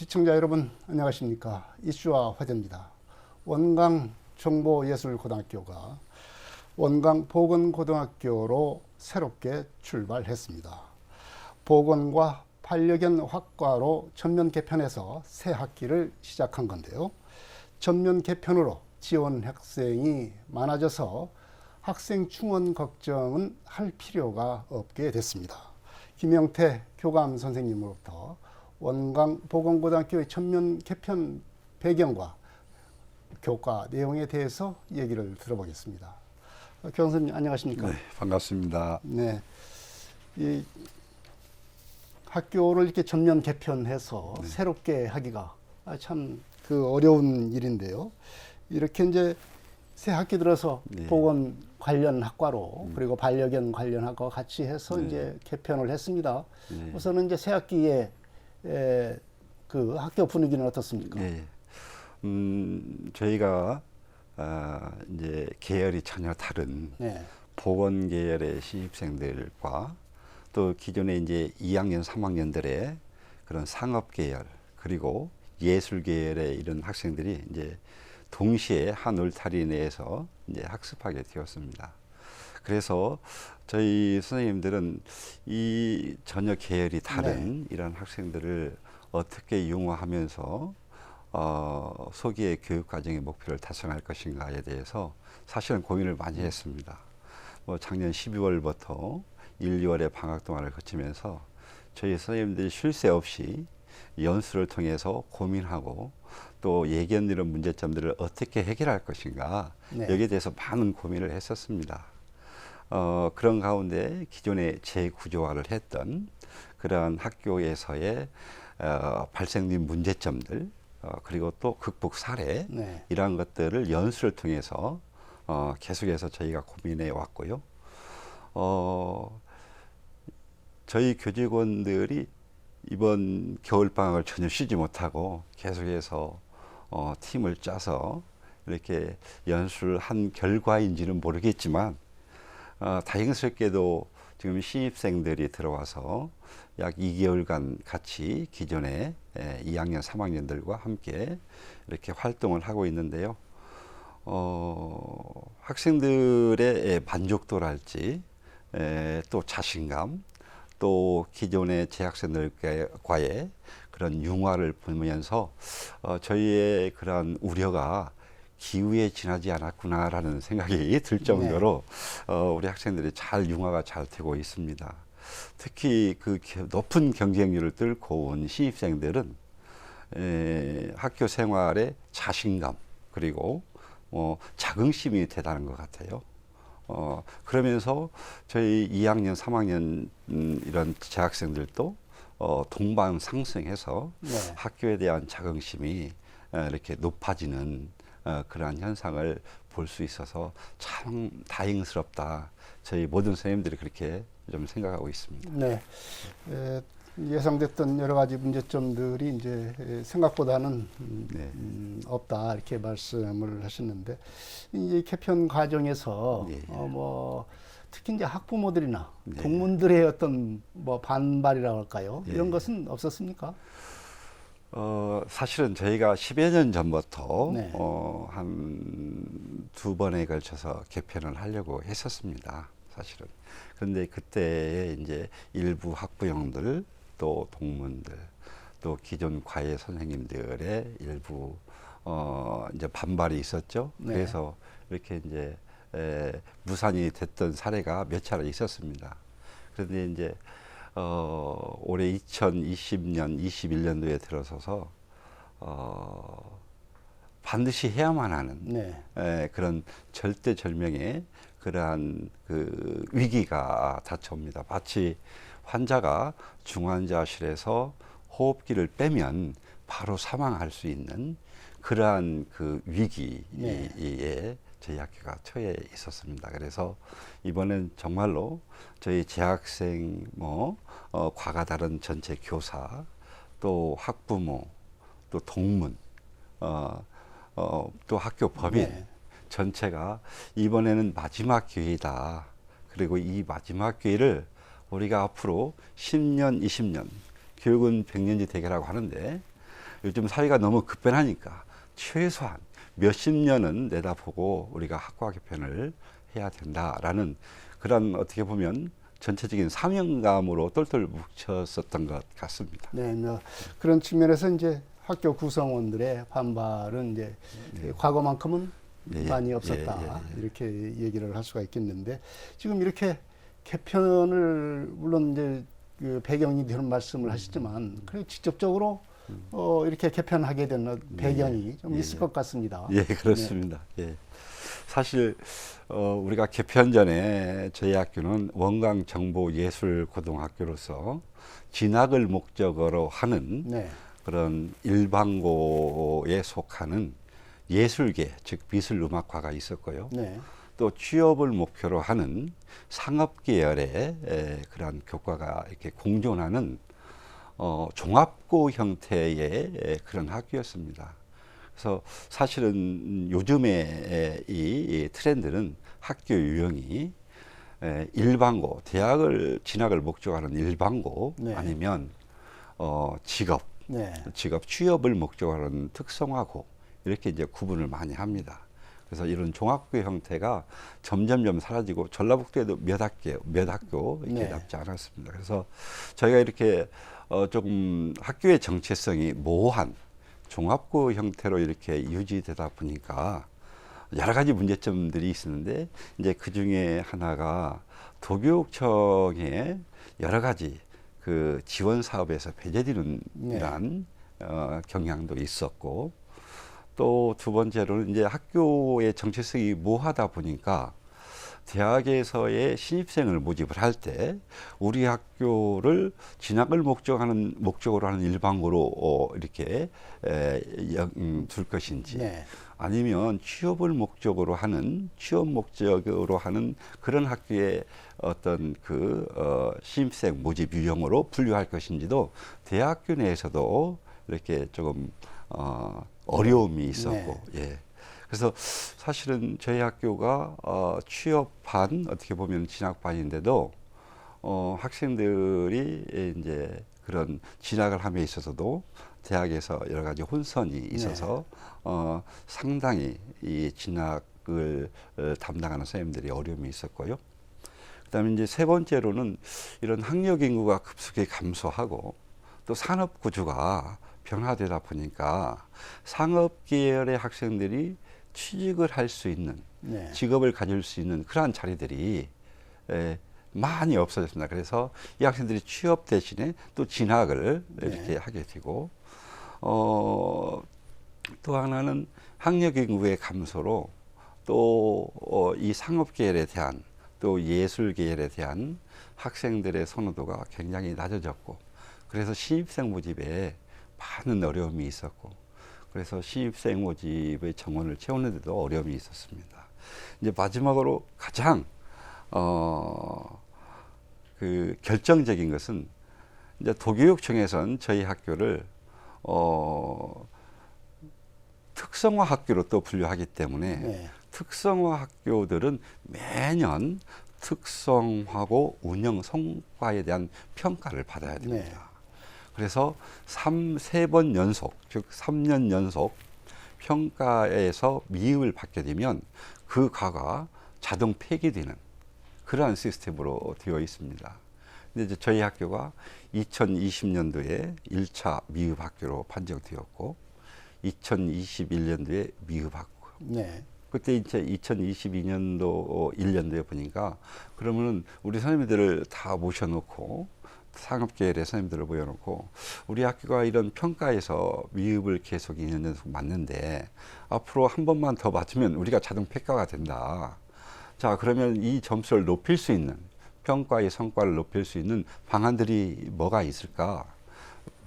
시청자 여러분 안녕하십니까. 이슈와 화제입니다. 원광 정보예술고등학교가 원광 보건고등학교로 새롭게 출발했습니다. 보건과 반려견 학과로 전면 개편해서 새 학기를 시작한 건데요. 전면 개편으로 지원 학생이 많아져서 학생 충원 걱정은 할 필요가 없게 됐습니다. 김영태 교감 선생님으로부터 원광 보건고등학교의 전면 개편 배경과 교과 내용에 대해서 얘기를 들어보겠습니다. 교감 선생님 안녕하십니까? 네, 반갑습니다. 네, 이 학교를 이렇게 전면 개편해서 새롭게 하기가 참 그 어려운 일인데요. 이렇게 이제 새 학기 들어서 보건 관련 학과로 그리고 반려견 관련 학과 같이 해서 이제 개편을 했습니다. 우선은 이제 새 학기에 그 학교 분위기는 어떻습니까? 네, 저희가 이제 계열이 전혀 다른 보건 계열의 신입생들과 또 기존에 이제 2학년, 3학년들의 그런 상업 계열 그리고 예술 계열의 이런 학생들이 이제 동시에 한 울타리 내에서 이제 학습하게 되었습니다. 그래서 저희 선생님들은 이 전혀 계열이 다른 이런 학생들을 어떻게 융화하면서 소기의 교육 과정의 목표를 달성할 것인가에 대해서 사실은 고민을 많이 했습니다. 뭐 작년 12월부터 1, 2월에 방학 동안을 거치면서 저희 선생님들이 쉴 새 없이 연수를 통해서 고민하고 또 예견되는 문제점들을 어떻게 해결할 것인가 여기에 대해서 많은 고민을 했었습니다. 그런 가운데 기존에 재구조화를 했던 그러한 학교에서의 발생된 문제점들 그리고 또 극복 사례 이러한 것들을 연수를 통해서 계속해서 저희가 고민해 왔고요. 저희 교직원들이 이번 겨울방학을 전혀 쉬지 못하고 계속해서 팀을 짜서 이렇게 연수를 한 결과인지는 모르겠지만 다행스럽게도 지금 신입생들이 들어와서 약 2개월간 같이 기존에 2학년, 3학년들과 함께 이렇게 활동을 하고 있는데요. 학생들의 만족도랄지 또 자신감 또 기존의 재학생들과의 그런 융화를 보면서 저희의 그런 우려가 기우에 지나지 않았구나라는 생각이 들 정도로 우리 학생들이 잘 융화가 잘 되고 있습니다. 특히 그 높은 경쟁률을 뚫고 온 신입생들은 학교 생활에 자신감 그리고 자긍심이 대단한 것 같아요. 그러면서 저희 2학년, 3학년 이런 재학생들도 동반 상승해서 학교에 대한 자긍심이 이렇게 높아지는 그러한 현상을 볼 수 있어서 참 다행스럽다. 저희 모든 선생님들이 그렇게 좀 생각하고 있습니다. 네. 예상됐던 여러 가지 문제점들이 이제 생각보다는 없다 이렇게 말씀을 하셨는데 이 개편 과정에서 뭐 특히 이제 학부모들이나 동문들의 어떤 뭐 반발이라고 할까요? 이런 것은 없었습니까? 사실은 저희가 10여 년 전부터 한 두 번에 걸쳐서 개편을 하려고 했었습니다. 사실은. 그런데 그때 이제 일부 학부형들 또 동문들 또 기존 과외 선생님들의 일부 이제 반발이 있었죠. 그래서 이렇게 이제 무산이 됐던 사례가 몇 차례 있었습니다. 그런데 이제 올해 2020년, 21년도에 들어서서 반드시 해야만 하는 그런 절대절명의 그러한 그 위기가 닥쳐옵니다. 마치 환자가 중환자실에서 호흡기를 빼면 바로 사망할 수 있는 그러한 그 위기에 저희 학교가 처해 있었습니다. 그래서 이번엔 정말로 저희 재학생 과가 다른 전체 교사 또 학부모 또 동문 또 학교 법인 전체가 이번에는 마지막 기회이다. 그리고 이 마지막 기회를 우리가 앞으로 10년, 20년 교육은 100년지 대계라고 하는데 요즘 사회가 너무 급변하니까 최소한 몇십 년은 내다보고 우리가 학과 개편을 해야 된다라는 그런 어떻게 보면 전체적인 사명감으로 똘똘 뭉쳤었던 것 같습니다. 네, 그런 측면에서 이제 학교 구성원들의 반발은 이제 과거만큼은 많이 없었다 이렇게 얘기를 할 수가 있겠는데 지금 이렇게 개편을 물론 이제 그 배경이 되는 말씀을 하시지만 그래 직접적으로 이렇게 개편하게 된 배경이 좀 있을 것 같습니다. 예, 그렇습니다. 예. 사실 우리가 개편 전에 저희 학교는 원광정보예술고등학교로서 진학을 목적으로 하는 그런 일반고에 속하는 예술계, 즉 미술음악과가 있었고요. 또 취업을 목표로 하는 상업계열의 그런 교과가 이렇게 공존하는 종합고 형태의 그런 학교였습니다. 그래서 사실은 요즘의 이 트렌드는 학교 유형이 일반고, 대학을 진학을 목적으로 하는 일반고 아니면 직업 취업을 목적으로 하는 특성화고 이렇게 이제 구분을 많이 합니다. 그래서 이런 종합고 형태가 점점점 사라지고 전라북도에도 몇 학교 이렇게 남지 않았습니다. 그래서 저희가 이렇게 조금 학교의 정체성이 모호한 종합고 형태로 이렇게 유지되다 보니까 여러 가지 문제점들이 있었는데 이제 그 중에 하나가 도교육청의 여러 가지 그 지원 사업에서 배제되는 이러한 경향도 있었고 또 두 번째로는 이제 학교의 정체성이 모호하다 보니까 대학에서의 신입생을 모집을 할 때 우리 학교를 진학을 목적으로 하는 일반고로 이렇게 둘 것인지 아니면 취업 목적으로 하는 그런 학교의 어떤 그 신입생 모집 유형으로 분류할 것인지도 대학교 내에서도 이렇게 조금 어려움이 있었고 그래서 사실은 저희 학교가 취업반 어떻게 보면 진학반인데도 학생들이 이제 그런 진학을 함에 있어서도 대학에서 여러 가지 혼선이 있어서 상당히 이 진학을 담당하는 선생님들이 어려움이 있었고요. 그다음에 이제 세 번째로는 이런 학력 인구가 급속히 감소하고 또 산업 구조가 변화되다 보니까 상업 계열의 학생들이 취직을 할 수 있는 직업을 가질 수 있는 그러한 자리들이 많이 없어졌습니다. 그래서 이 학생들이 취업 대신에 또 진학을 이렇게 하게 되고 또 하나는 학력 인구의 감소로 또 이 상업 계열에 대한 또 예술 계열에 대한 학생들의 선호도가 굉장히 낮아졌고 그래서 신입생 모집에 많은 어려움이 있었고 그래서 신입생 모집의 정원을 채우는데도 어려움이 있었습니다. 이제 마지막으로 가장 그 결정적인 것은 이제 도교육청에서는 저희 학교를 특성화 학교로 또 분류하기 때문에 특성화 학교들은 매년 특성화고 운영 성과에 대한 평가를 받아야 됩니다. 그래서 3번 연속, 즉 3년 연속 평가에서 미흡을 받게 되면 그 과가 자동 폐기되는 그러한 시스템으로 되어 있습니다. 근데 이제 저희 학교가 2020년도에 1차 미흡 학교로 판정되었고 2021년도에 미흡 학교. 그때 이제 2022년도 1년도에 보니까 그러면은 우리 선생님들을 다 모셔놓고 상업계열의 선생님들을 모여놓고 우리 학교가 이런 평가에서 미흡을 계속 2년 연속 맞는데 앞으로 한 번만 더 맞으면 우리가 자동 폐가가 된다. 자, 그러면 이 점수를 높일 수 있는 평가의 성과를 높일 수 있는 방안들이 뭐가 있을까?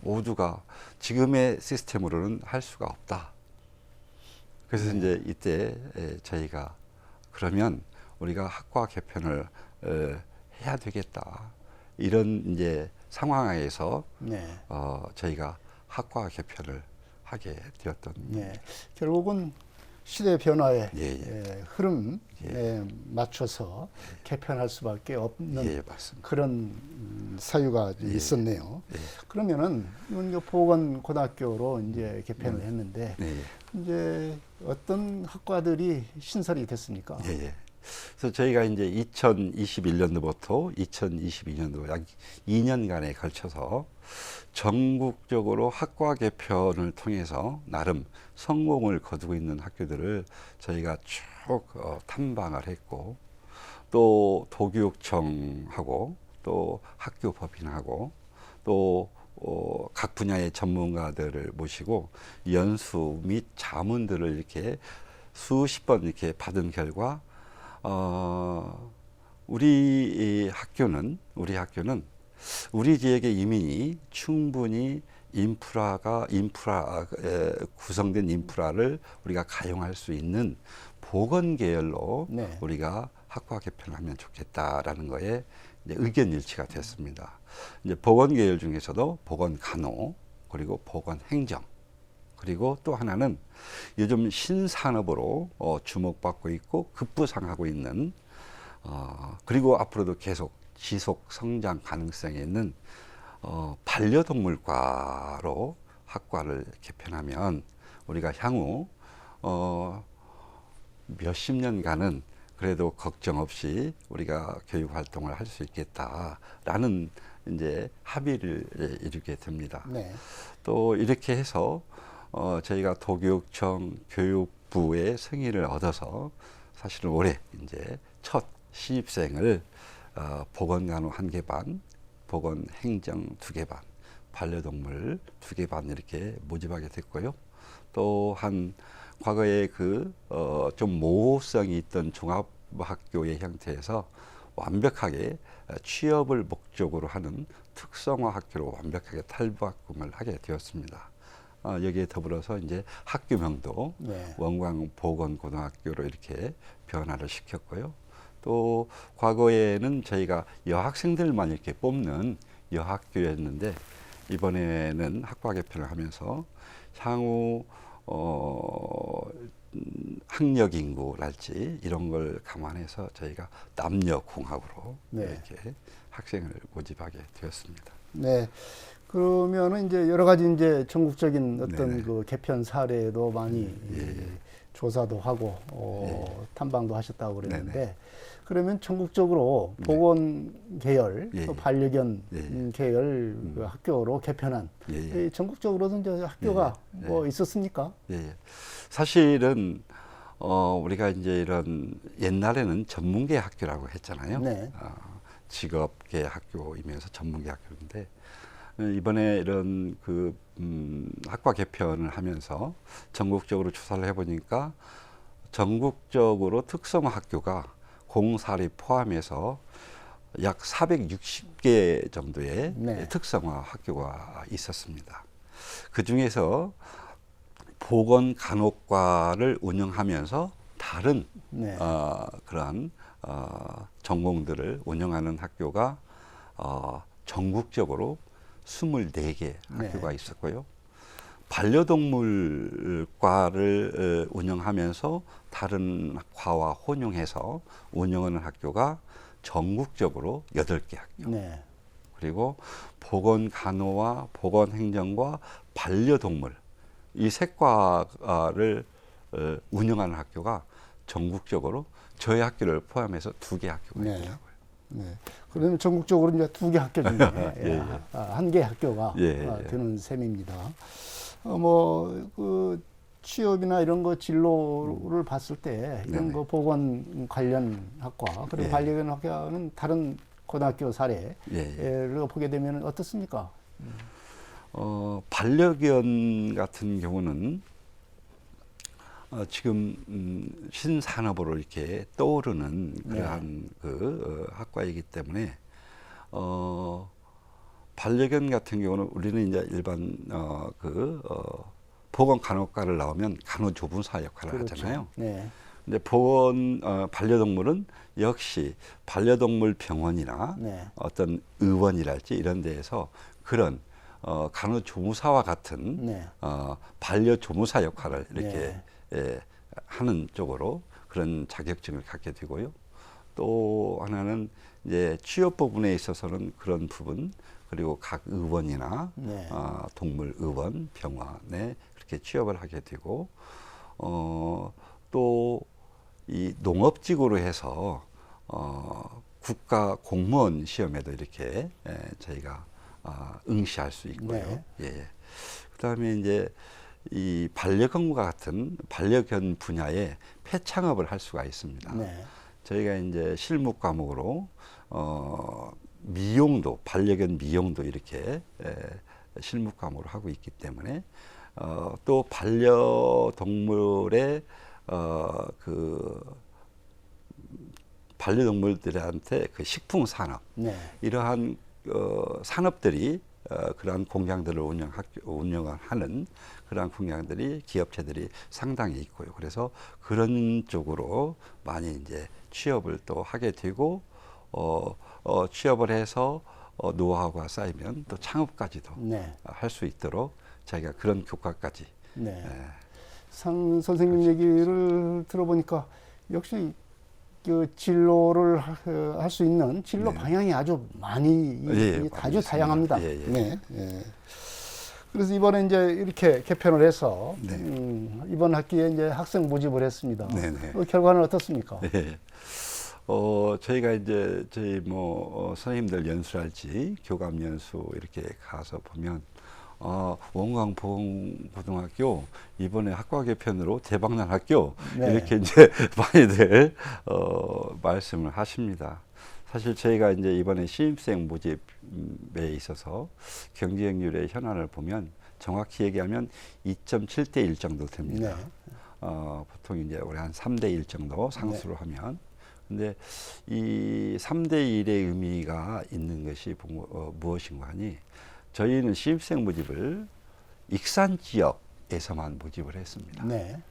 모두가 지금의 시스템으로는 할 수가 없다. 그래서 이제 이때 저희가 그러면 우리가 학과 개편을 해야 되겠다. 이런 이제 상황에서 저희가 학과 개편을 하게 되었던. 결국은 시대 변화의 흐름에 맞춰서 개편할 수밖에 없는 그런 사유가 있었네요. 그러면은 이건 보건고등학교로 이제 개편을 했는데 이제 어떤 학과들이 신설이 됐습니까? 그래서 저희가 이제 2021년도부터 2022년도 약 2년간에 걸쳐서 전국적으로 학과 개편을 통해서 나름 성공을 거두고 있는 학교들을 저희가 쭉 탐방을 했고, 또 도교육청하고 또 학교법인하고 또 각 분야의 전문가들을 모시고 연수 및 자문들을 이렇게 수십 번 이렇게 받은 결과 우리 학교는 우리 지역의 이민이 충분히 구성된 인프라를 우리가 가용할 수 있는 보건 계열로 우리가 학과 개편을 하면 좋겠다라는 거에 이제 의견 일치가 됐습니다. 이제 보건 계열 중에서도 보건 간호, 그리고 보건 행정, 그리고 또 하나는 요즘 신산업으로 주목받고 있고 급부상하고 있는 그리고 앞으로도 계속 지속 성장 가능성이 있는 반려동물과로 학과를 개편하면 우리가 향후 몇십 년간은 그래도 걱정 없이 우리가 교육 활동을 할 수 있겠다라는 이제 합의를 이루게 됩니다. 또 이렇게 해서 저희가 도교육청 교육부의 승인을 얻어서 사실은 올해 이제 첫 신입생을 보건간호 1개 반, 보건행정 2개 반, 반려동물 2개 반 이렇게 모집하게 됐고요. 또한 과거에 좀 모호성이 있던 종합학교의 형태에서 완벽하게 취업을 목적으로 하는 특성화 학교로 완벽하게 탈바꿈을 하게 되었습니다. 여기에 더불어서 이제 학교명도 원광보건고등학교로 이렇게 변화를 시켰고요. 또 과거에는 저희가 여학생들만 이렇게 뽑는 여학교였는데 이번에는 학과 개편을 하면서 향후 학력 인구랄지 이런 걸 감안해서 저희가 남녀 공학으로 이렇게 학생을 모집하게 되었습니다. 네. 그러면은 이제 여러 가지 이제 전국적인 어떤 그 개편 사례도 많이 조사도 하고 탐방도 하셨다고 그랬는데 그러면 전국적으로 보건 계열, 또 반려견 계열 그 학교로 개편한 전국적으로도 이제 학교가 뭐 있었습니까? 사실은 우리가 이제 이런 옛날에는 전문계 학교라고 했잖아요. 직업계 학교이면서 전문계 학교인데 이번에 이런 학과 개편을 하면서 전국적으로 조사를 해보니까 전국적으로 특성화 학교가 공사를 포함해서 약 460개 정도의 특성화 학교가 있었습니다. 그 중에서 보건간호과를 운영하면서 다른 그러한 전공들을 운영하는 학교가 전국적으로 24개 학교가 있었고요. 반려동물과를 운영하면서 다른 과와 혼용해서 운영하는 학교가 전국적으로 8개 학교. 그리고 보건간호와 보건행정과 반려동물 이 세 과를 운영하는 학교가 전국적으로 저희 학교를 포함해서 2개 학교가 있더라고요. 그러면 전국적으로 이제 2개 학교 중에 1개 학교가 되는 셈입니다. 그 취업이나 이런 거 진로를 봤을 때 이런 거 보건 관련 학과 그리고 반려견 학과는 다른 고등학교 사례를 보게 되면 어떻습니까? 반려견 같은 경우는 지금 신산업으로 이렇게 떠오르는 그러한 학과이기 때문에 반려견 같은 경우는 우리는 이제 일반 보건간호과를 나오면 간호조무사 역할을 하잖아요. 근데 반려동물은 역시 반려동물 병원이나 어떤 의원이랄지 이런 데에서 그런 간호조무사와 같은 반려조무사 역할을 이렇게 하는 쪽으로 그런 자격증을 갖게 되고요. 또 하나는 이제 취업 부분에 있어서는 그런 부분, 그리고 각 의원이나 네. 동물 의원, 병원에 그렇게 취업을 하게 되고, 또 이 농업직으로 해서 국가 공무원 시험에도 이렇게 저희가 응시할 수 있고요. 네. 예. 그다음에 이제 이 반려견과 같은 반려견 분야에 폐창업을 할 수가 있습니다. 네. 저희가 이제 실무 과목으로 미용도, 반려견 미용도 이렇게 실무 과목으로 하고 있기 때문에 또 반려동물의 그 반려동물들한테 그 식품 산업, 네. 이러한 산업들이 그러한 공장들을 운영을 하는 그러한 공장들이, 기업체들이 상당히 있고요. 그래서 그런 쪽으로 많이 이제 취업을 또 하게 되고, 취업을 해서 노하우가 쌓이면 또 창업까지도 네. 할 수 있도록 저희가 그런 교과까지. 네. 상 선생님 얘기를 들어보니까 역시 그 진로를 할 수 있는 진로 네. 방향이 아주 많이 아주 다양합니다. 예, 예. 네. 예. 그래서 이번에 이제 이렇게 개편을 해서 네. 이번 학기에 이제 학생 모집을 했습니다. 네네. 결과는 어떻습니까? 예. 저희가 이제 저희 선생님들 연수할지 교감 연수 이렇게 가서 보면 원광보험고등학교 이번에 학과 개편으로 대박난 학교, 네. 이렇게 이제 많이들 말씀을 하십니다. 사실 저희가 이제 이번에 신입생 모집에 있어서 경쟁률의 현안을 보면 정확히 얘기하면 2.7대 1 정도 됩니다. 네. 보통 이제 우리 한 3대 1 정도 상수로 하면. 근데 이 3대 1의 의미가 있는 것이 무엇인가 하니, 저희는 신입생 모집을 익산 지역에서만 모집을 했습니다. 네.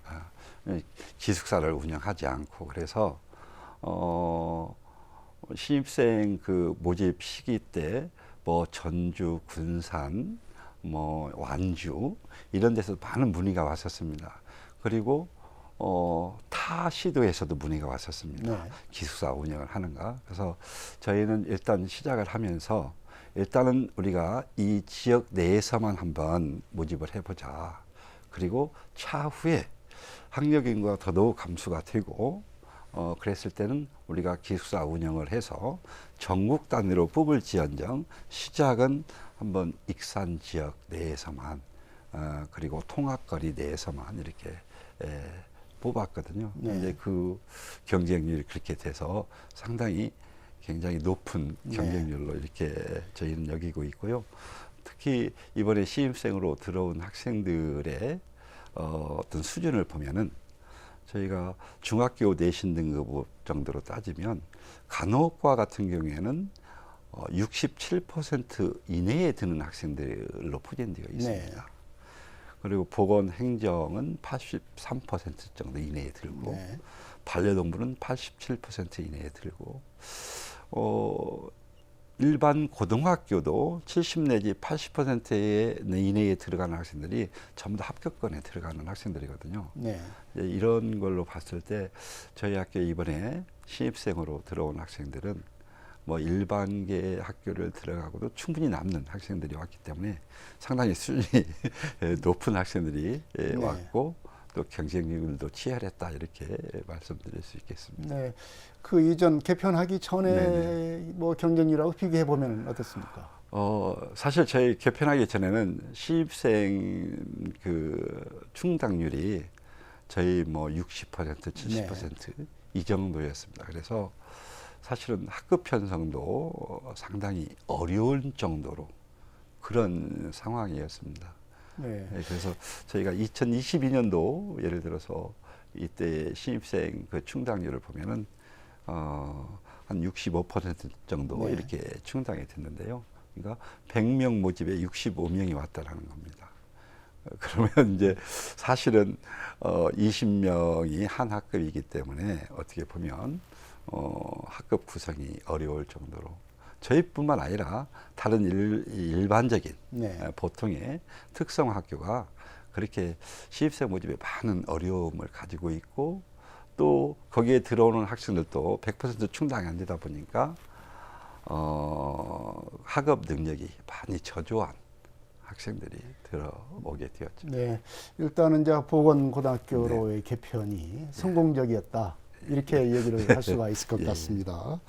기숙사를 운영하지 않고, 그래서 신입생 그 모집 시기 때 전주, 군산, 완주 이런 데서 많은 문의가 왔었습니다. 그리고 타 시도에서도 문의가 왔었습니다. 네. 기숙사 운영을 하는가. 그래서 저희는 일단 시작을 하면서 일단은 우리가 이 지역 내에서만 한번 모집을 해보자. 그리고 차후에 학력 인구가 더더욱 감소가 되고 그랬을 때는 우리가 기숙사 운영을 해서 전국 단위로 뽑을지언정 시작은 한번 익산 지역 내에서만 그리고 통학거리 내에서만 이렇게 뽑았거든요. 네. 이제 그 경쟁률이 그렇게 돼서 상당히 굉장히 높은 경쟁률로 이렇게 저희는 여기고 있고요. 특히 이번에 신입생으로 들어온 학생들의 어떤 수준을 보면은 저희가 중학교 내신 등급 정도로 따지면 간호과 같은 경우에는 67% 이내에 드는 학생들로 포진되어 있습니다. 네. 그리고 보건행정은 83% 정도 이내에 들고 네. 반려동물은 87% 이내에 들고 일반 고등학교도 70 내지 80% 이내에 들어가는 학생들이 전부 다 합격권에 들어가는 학생들이거든요. 네. 이런 걸로 봤을 때 저희 학교 이번에 신입생으로 들어온 학생들은 일반계 학교를 들어가고도 충분히 남는 학생들이 왔기 때문에 상당히 수준이 높은 학생들이 왔고 또 경쟁률도 치열했다, 이렇게 말씀드릴 수 있겠습니다. 네. 그 이전 개편하기 전에 경쟁률하고 비교해 보면 어떻습니까? 사실 저희 개편하기 전에는 신입생 그 충당률이 저희 60%, 70% 이 정도였습니다. 그래서 사실은 학급 편성도 상당히 어려운 정도로 그런 상황이었습니다. 네. 그래서 저희가 2022년도 예를 들어서 이때 신입생 그 충당률을 보면은 한 65% 정도 이렇게 충당이 됐는데요. 그러니까 100명 모집에 65명이 왔다라는 겁니다. 그러면 이제 사실은 20명이 한 학급이기 때문에 어떻게 보면 학급 구성이 어려울 정도로 저희뿐만 아니라 다른 일반적인 보통의 특성 학교가 그렇게 신입생 모집에 많은 어려움을 가지고 있고 또 거기에 들어오는 학생들도 100% 충당이 안 되다 보니까 학업 능력이 많이 저조한 학생들이 들어오게 되었죠. 네, 일단은 이제 보건고등학교로의 개편이 성공적이었다. 이렇게 얘기를 할 수가 있을 것 같습니다.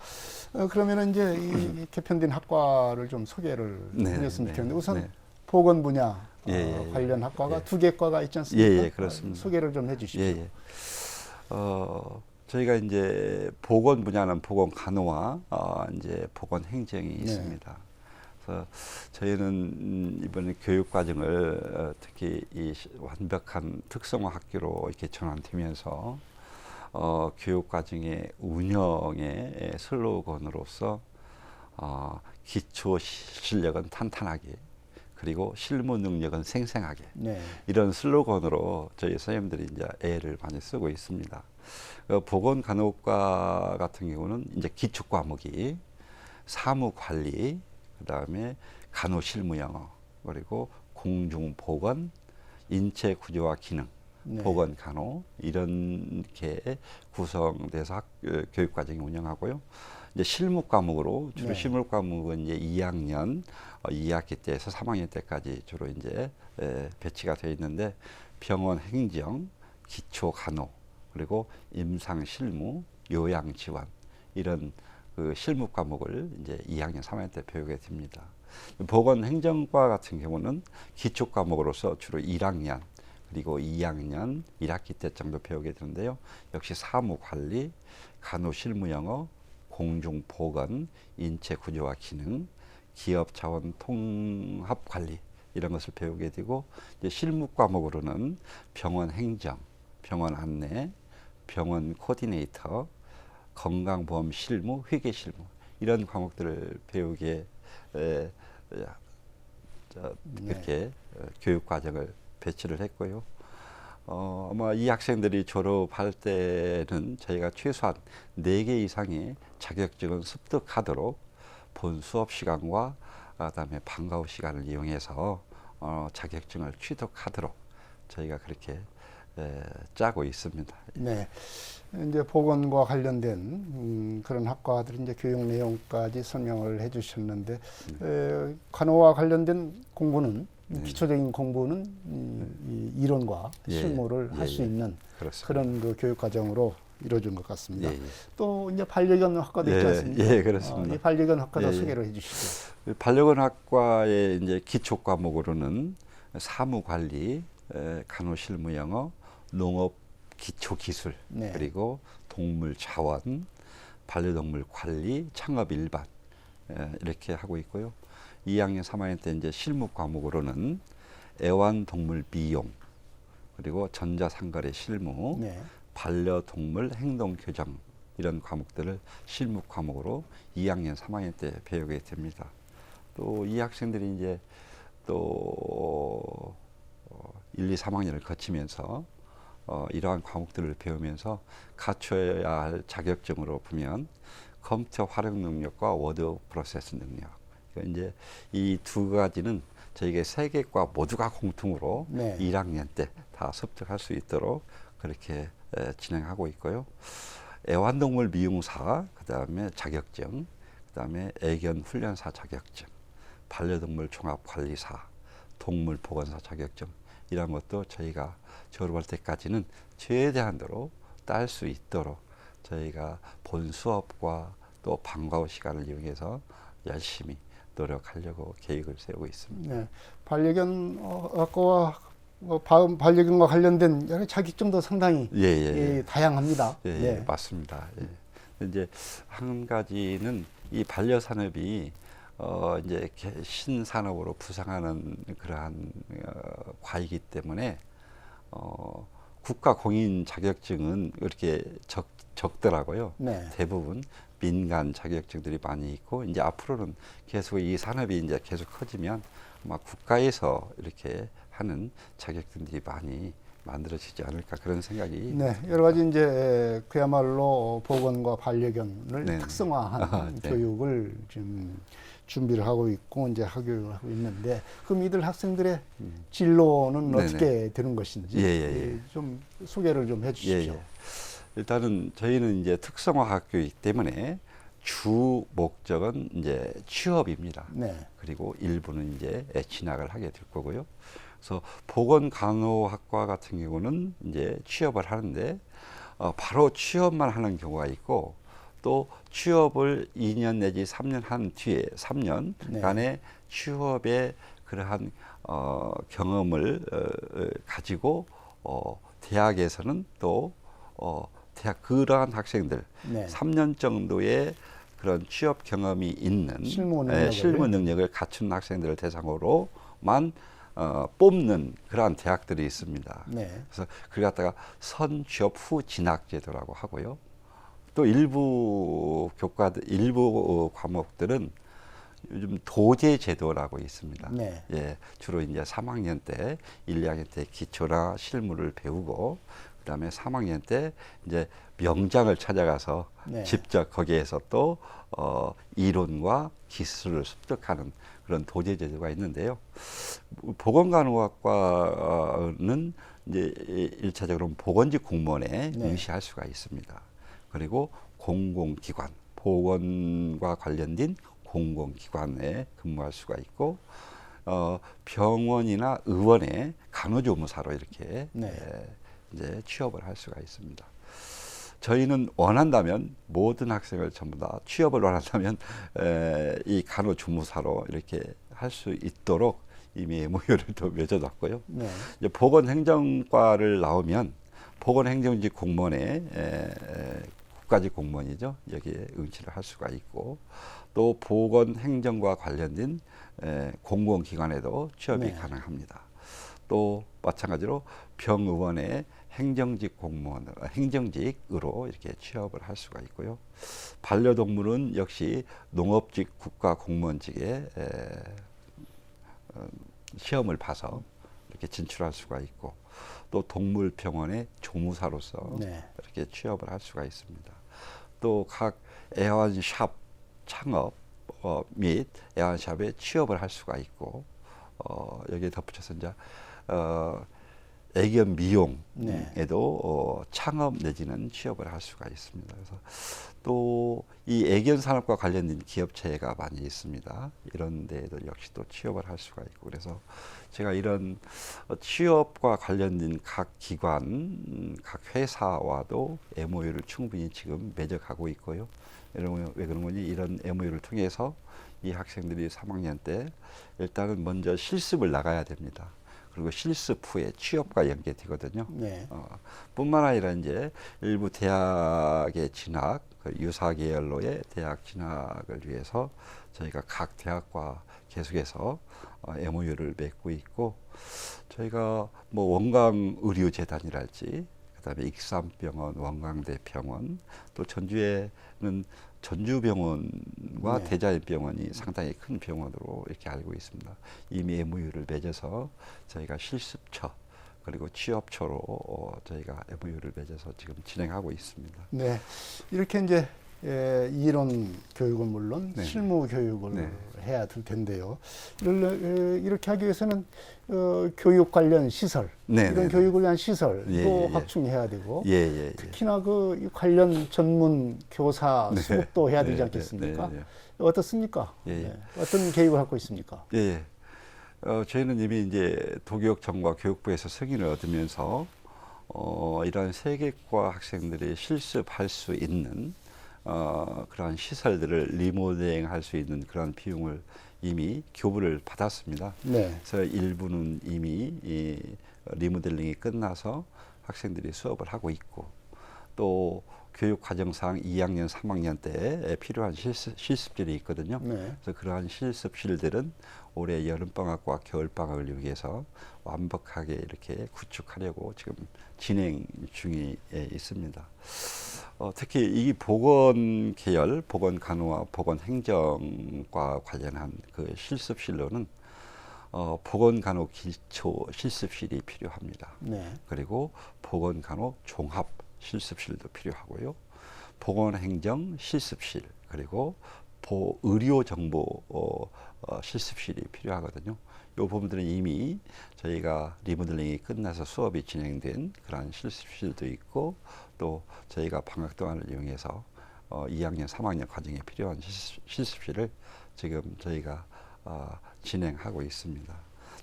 그러면은 이제 이 개편된 학과를 좀 소개를 해줬으면 좋겠는데 우선 보건 분야 관련 학과가 두 개 과가 있지 않습니까? 그렇습니다. 소개를 좀 해주시죠. 저희가 이제 보건 분야는 보건 간호와 이제 보건 행정이 있습니다. 그래서 저희는 이번에 교육 과정을 특히 이 완벽한 특성화 학교로 이렇게 전환되면서 교육 과정의 운영의 슬로건으로서 기초 실력은 탄탄하게 그리고 실무 능력은 생생하게 이런 슬로건으로 저희 선생님들이 이제 애를 많이 쓰고 있습니다. 보건간호과 같은 경우는 이제 기초 과목이 사무관리, 그다음에 간호실무영어, 그리고 공중보건, 인체구조와 기능, 보건간호 이렇게 구성돼서 교육과정이 운영하고요. 이제 실무 과목으로 주로 실무 과목은 이제 2학년 2학기 때에서 3학년 때까지 주로 이제 배치가 되어 있는데 병원 행정, 기초 간호 그리고 임상 실무, 요양 지원 이런 그 실무 과목을 이제 2학년, 3학년 때 배우게 됩니다. 보건 행정과 같은 경우는 기초 과목으로서 주로 1학년 그리고 2학년 1학기 때 정도 배우게 되는데요. 역시 사무 관리, 간호 실무 영어, 공중 보건, 인체 구조와 기능, 기업 자원 통합 관리 이런 것을 배우게 되고 이제 실무 과목으로는 병원 행정, 병원 안내, 병원 코디네이터, 건강보험 실무, 회계 실무 이런 과목들을 배우게 이렇게 교육 과정을 배치를 했고요. 아마 이 학생들이 졸업할 때는 저희가 최소한 4개 이상의 자격증을 습득하도록 본 수업 시간과 그다음에 방과 후 시간을 이용해서 자격증을 취득하도록 저희가 그렇게 짜고 있습니다. 네, 이제 보건과 관련된 그런 학과들이 이제 교육 내용까지 설명을 해주셨는데 간호와 관련된 공부는 기초적인 공부는 이 이론과 실무를 할 수 있는 그런 그 교육 과정으로 이루어진 것 같습니다. 또 이제 반려견 학과도 있지 않습니까? 그렇습니다. 이 반려견 학과도 소개를 해주시죠. 반려견 학과의 이제 기초 과목으로는 사무관리, 간호실무영어, 농업 기초기술 그리고 동물 자원, 반려동물 관리, 창업 일반 이렇게 하고 있고요. 2학년, 3학년 때 이제 실무 과목으로는 애완동물 미용 그리고 전자상거래 실무, 반려동물 행동교정 이런 과목들을 실무 과목으로 2학년, 3학년 때 배우게 됩니다. 또 이 학생들이 이제 또 1, 2, 3학년을 거치면서 이러한 과목들을 배우면서 갖춰야 할 자격증으로 보면 컴퓨터 활용 능력과 워드 프로세스 능력. 그러니까 이제 이 두 가지는 저희가 3개 과 모두가 공통으로 1학년 때 다 습득할 수 있도록 그렇게 진행하고 있고요. 애완동물 미용사, 그다음에 자격증, 그다음에 애견 훈련사 자격증, 반려동물 종합관리사, 동물 보건사 자격증 이런 것도 저희가 졸업할 때까지는 최대한도로 딸 수 있도록 저희가 본 수업과 또 방과 후 시간을 이용해서 열심히 노력하려고 계획을 세우고 있습니다. 네, 반려견 학과와 반려견과 관련된 여러 자격증도 상당히 다양합니다. 맞습니다. 이제 한 가지는 이 반려산업이 이제 신산업으로 부상하는 그러한 과이기 때문에 국가 공인 자격증은 이렇게 적더라고요. 대부분 민간 자격증들이 많이 있고 이제 앞으로는 계속 이 산업이 이제 계속 커지면 아마 국가에서 이렇게 하는 자격증들이 많이 만들어지지 않을까 그런 생각이 네, 여러 가지 이제 그야말로 보건과 반려견을 네. 특성화한 네. 교육을 지금 준비를 하고 있고 이제 학교를 하고 있는데 그럼 이들 학생들의 진로는 네네. 어떻게 되는 것인지 좀 소개를 좀 해주십시오. 일단은 저희는 이제 특성화 학교이기 때문에 주 목적은 이제 취업입니다. 네. 그리고 일부는 이제 진학을 하게 될 거고요. 그래서 보건간호학과 같은 경우는 이제 취업을 하는데 바로 취업만 하는 경우가 있고 또 취업을 2년 내지 3년 한 뒤에 3년간의 취업의 그러한 경험을 가지고 대학에서는 또 대학 그러한 학생들 3년 정도의 그런 취업 경험이 있는 실무 능력을 갖춘 학생들을 대상으로만 뽑는 그러한 대학들이 있습니다. 그래서 그걸 갖다가 선취업 후 진학 제도라고 하고요. 또 일부 일부 과목들은 요즘 도제 제도라고 있습니다. 주로 이제 3학년 때, 1, 2학년 때 기초나 실무를 배우고 그다음에 3학년 때 이제 명장을 찾아가서 직접 거기에서 또 이론과 기술을 습득하는 그런 도제 제도가 있는데요. 보건간호학과는 이제 1차적으로 보건직 공무원에 응시할 수가 있습니다. 그리고 공공기관, 보건과 관련된 공공기관에 근무할 수가 있고 병원이나 의원의 간호조무사로 이렇게 이제 취업을 할 수가 있습니다. 저희는 원한다면 모든 학생을 전부 다 취업을 원한다면 이 간호조무사로 이렇게 할 수 있도록 이미 MOU를 또 맺어놨고요. 이제 보건행정과를 나오면 보건행정직 공무원에 국가직 공무원이죠. 여기에 응시를 할 수가 있고 또 보건행정과 관련된 공공기관에도 취업이 가능합니다. 또 마찬가지로 병의원의 행정직 공무원, 행정직으로 이렇게 취업을 할 수가 있고요. 반려동물은 역시 농업직 국가공무원직에 시험을 봐서 이렇게 진출할 수가 있고 또 동물병원의 조무사로서 이렇게 취업을 할 수가 있습니다. 또 각 애완샵 창업 및 애완샵에 취업을 할 수가 있고 여기에 덧붙여서 이제 애견 미용에도 창업 내지는 취업을 할 수가 있습니다. 그래서 또 이 애견 산업과 관련된 기업체가 많이 있습니다. 이런 데에도 역시 또 취업을 할 수가 있고 그래서 제가 이런 취업과 관련된 각 기관, 각 회사와도 MOU를 충분히 지금 맺어가고 있고요. 여러분 왜 그런 거니? 이런 MOU를 통해서 이 학생들이 3학년 때 일단은 먼저 실습을 나가야 됩니다. 그리고 실습 후에 취업과 연계되거든요. 뿐만 아니라 이제 일부 대학의 진학, 유사 계열로의 대학 진학을 위해서 저희가 각 대학과 계속해서 MOU를 맺고 있고 저희가 뭐 원광의료재단이랄지 그다음에 익산병원, 원광대병원 또 전주에는 전주병원과 대자연병원이 상당히 큰 병원으로 이렇게 알고 있습니다. 이미 MOU를 맺어서 저희가 실습처 그리고 취업처로 저희가 MOU를 맺어서 지금 진행하고 있습니다. 네, 이렇게 이제 이론 교육은 물론 실무 교육을 해야 될 텐데요. 이렇게 하기 위해서는 교육 관련 시설, 이런 교육을 위한 시설도 확충해야 되고 특히나 그 관련 전문 교사 수급도 해야 되지 않겠습니까? 어떻습니까? 어떤 계획을 갖고 있습니까? 저희는 이미 이제 도교육청과 교육부에서 승인을 얻으면서 이런 세계과 학생들이 실습할 수 있는 그런 시설들을 리모델링할 수 있는 그런 비용을 이미 교부를 받았습니다. 그래서 일부는 이미 이 리모델링이 끝나서 학생들이 수업을 하고 있고 또 교육과정상 2학년, 3학년 때 필요한 실습실이 있거든요. 그래서 그러한 실습실들은 올해 여름방학과 겨울방학을 위해서 완벽하게 이렇게 구축하려고 지금 진행 중에 있습니다. 특히 이 보건 계열, 보건 간호와 보건 행정과 관련한 그 실습실로는 보건간호 기초 실습실이 필요합니다. 네. 그리고 보건간호 종합 실습실도 필요하고요. 보건행정 실습실 그리고 의료정보 실습실이 필요하거든요. 이 부분들은 이미 저희가 리모델링이 끝나서 수업이 진행된 그런 실습실도 있고 또 저희가 방학 동안을 이용해서 2학년, 3학년 과정에 필요한 실습실을 지금 저희가 진행하고 있습니다.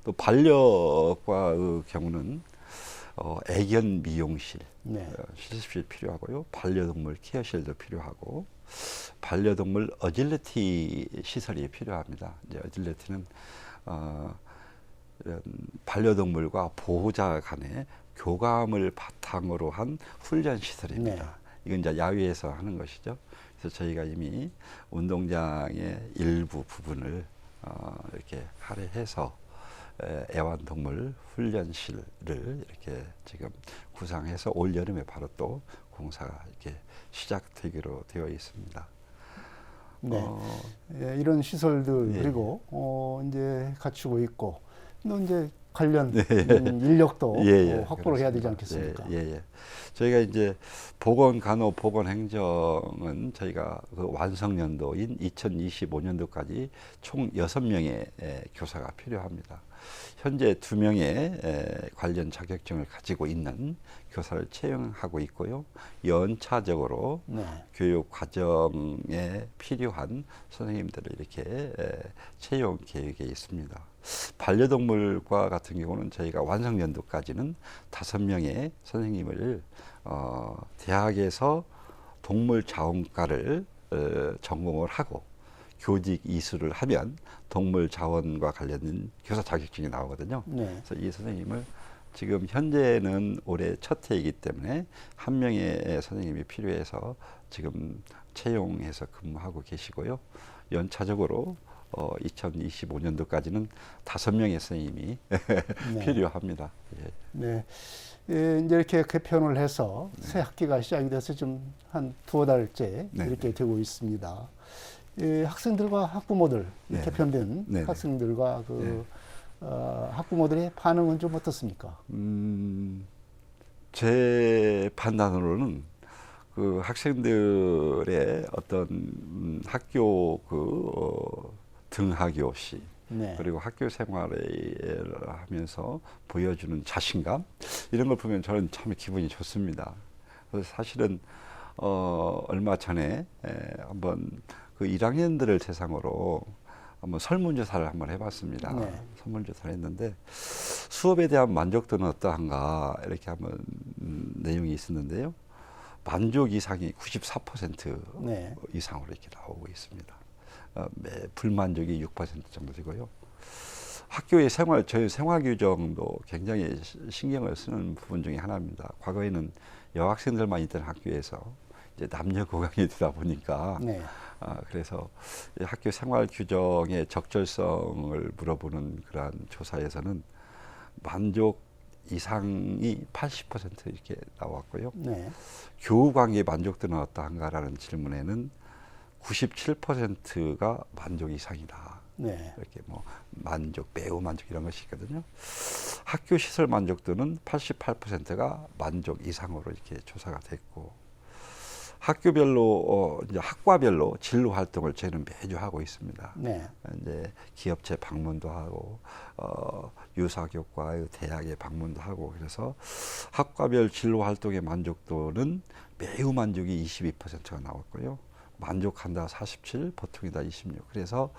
또 반려과의 경우는 애견 미용실 네. 실습실 필요하고요. 반려동물 케어실도 필요하고 반려동물 어질리티 시설이 필요합니다. 이제 어질리티는 이런 반려동물과 보호자 간의 교감을 바탕으로 한 훈련 시설입니다. 네. 이건 이제 야외에서 하는 것이죠. 그래서 저희가 이미 운동장의 일부 부분을 이렇게 할애해서 애완동물 훈련실을 이렇게 지금 구상해서 올 여름에 바로 또 공사가 이렇게 시작되기로 되어 있습니다. 네. 예, 이런 시설들 예. 그리고 이제 갖추고 있고 또 이제 관련 네. 인력도 예, 확보를 해야 되지 그렇습니다. 않겠습니까? 예. 저희가 이제 보건간호 보건행정은 저희가 그 완성연도인 2025년도까지 총 6명의 교사가 필요합니다. 현재 2명의 관련 자격증을 가지고 있는 교사를 채용하고 있고요. 연차적으로 네. 교육 과정에 필요한 선생님들을 이렇게 채용 계획에 있습니다. 반려동물과 같은 경우는 저희가 완성연도까지는 5명의 선생님을 대학에서 동물자원과를 전공을 하고 교직 이수를 하면 동물자원과 관련된 교사 자격증이 나오거든요. 네. 그래서 이 선생님을 지금 현재는 올해 첫 해이기 때문에 1명의 선생님이 필요해서 지금 채용해서 근무하고 계시고요. 연차적으로 2025년도까지는 5명의 선생님이 네. 필요합니다. 예. 네. 예, 이제 이렇게 개편을 해서 새 학기가 시작이 돼서 좀 한 2달째 네. 이렇게 되고 있습니다. 예, 학생들과 학부모들, 네. 개편된 네. 학생들과 그 학부모들의 반응은 좀 어떻습니까? 제 판단으로는 그 학생들의 어떤 학교 등하교 시 네. 그리고 학교 생활을 하면서 보여주는 자신감 이런 걸 보면 저는 참 기분이 좋습니다. 그래서 사실은 얼마 전에 한번 그 1학년들을 대상으로 한번 설문조사를 한번 해봤습니다. 네. 설문조사를 했는데 수업에 대한 만족도는 어떠한가 이렇게 한번 내용이 있었는데요. 만족 이상이 94% 네. 이상으로 이렇게 나오고 있습니다. 불만족이 6% 정도 되고요. 학교의 저희 생활 규정도 굉장히 신경을 쓰는 부분 중에 하나입니다. 과거에는 여학생들만 있던 학교에서 이제 남녀 고강이 되다 보니까 네. 그래서 학교 생활 규정의 적절성을 물어보는 그러한 조사에서는 만족 이상이 80% 이렇게 나왔고요. 네. 교우 관계 만족도는 어떠한가라는 질문에는 97%가 만족 이상이다. 네. 이렇게 뭐 만족, 매우 만족 이런 것이 있거든요. 학교 시설 만족도는 88%가 만족 이상으로 이렇게 조사가 됐고 학교별로 이제 학과별로 진로 활동을 저희는 매주 하고 있습니다. 네. 이제 기업체 방문도 하고 유사교과 대학에 방문도 하고 그래서 학과별 진로 활동의 만족도는 매우 만족이 22%가 나왔고요. 만족한다 47, 보통이다 26. 그래서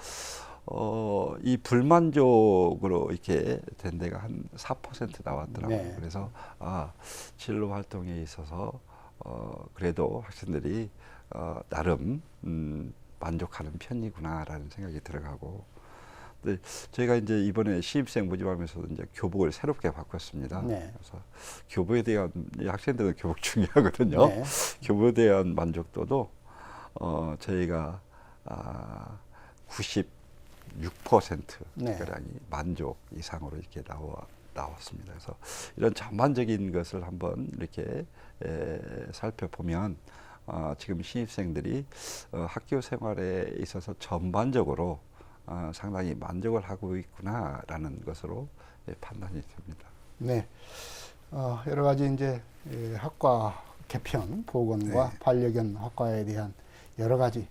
이 불만족으로 이렇게 된 데가 한 4% 나왔더라고요. 네. 그래서 진로 활동에 있어서 그래도 학생들이 나름 만족하는 편이구나라는 생각이 들어가고, 근데 저희가 이제 이번에 신입생 모집하면서 이제 교복을 새롭게 바꿨습니다. 네. 그래서 교복에 대한 네. 학생들은 교복 중요하거든요. 교복에 대한 만족도도 저희가 96% 네. 가량이 만족 이상으로 이렇게 나왔습니다. 그래서 이런 전반적인 것을 한번 이렇게 살펴보면 지금 신입생들이 학교 생활에 있어서 전반적으로 상당히 만족을 하고 있구나라는 것으로 판단이 됩니다. 네, 여러 가지 이제 학과 개편, 보건과 네. 반려견 학과에 대한 여러 가지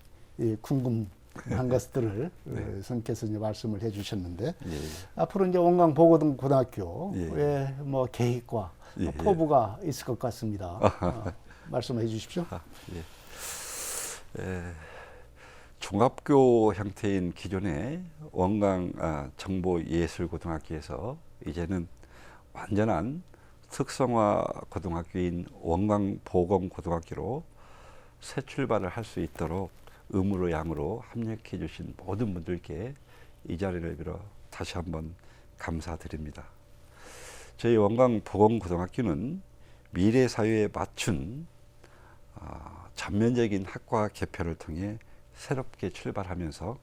궁금한 것들을 선생님께서 이제 말씀을 해주셨는데 예. 앞으로 이제 원광 보건고등학교의 예. 뭐 계획과 예. 포부가 있을 것 같습니다. 말씀해 주십시오. 종합교 형태인 기존의 원광 정보예술고등학교에서 이제는 완전한 특성화 고등학교인 원광 보건고등학교로 새 출발을 할 수 있도록 의무로 양으로 합력해 주신 모든 분들께 이 자리를 빌어 다시 한번 감사드립니다. 저희 원광 보건고등학교는 미래 사회에 맞춘 전면적인 학과 개편을 통해 새롭게 출발하면서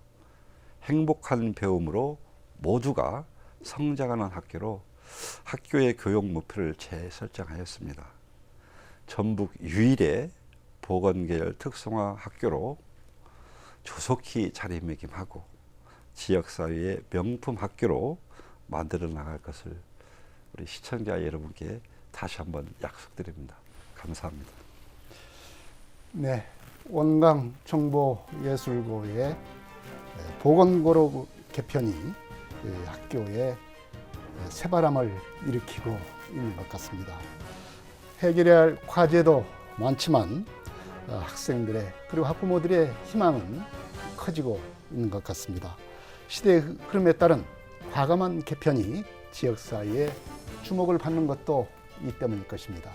행복한 배움으로 모두가 성장하는 학교로 학교의 교육 목표를 재설정하였습니다. 전북 유일의 보건계열 특성화 학교로 조속히 자리매김하고 지역사회의 명품 학교로 만들어 나갈 것을 우리 시청자 여러분께 다시 한번 약속드립니다. 감사합니다. 네, 원광 정보예술고의 보건고로 개편이 학교에 새바람을 일으키고 있는 것 같습니다. 해결해야 할 과제도 많지만 학생들의 그리고 학부모들의 희망은 커지고 있는 것 같습니다. 시대의 흐름에 따른 과감한 개편이 지역사회에 주목을 받는 것도 이 때문일 것입니다.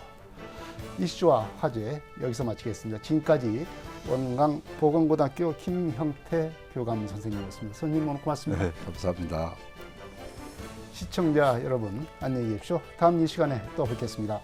이슈와 화제 여기서 마치겠습니다. 지금까지 원광 보건고등학교 김형태 교감 선생님이었습니다. 선생님 오늘 고맙습니다. 네, 감사합니다. 시청자 여러분 안녕히 계십시오. 다음 이 시간에 또 뵙겠습니다.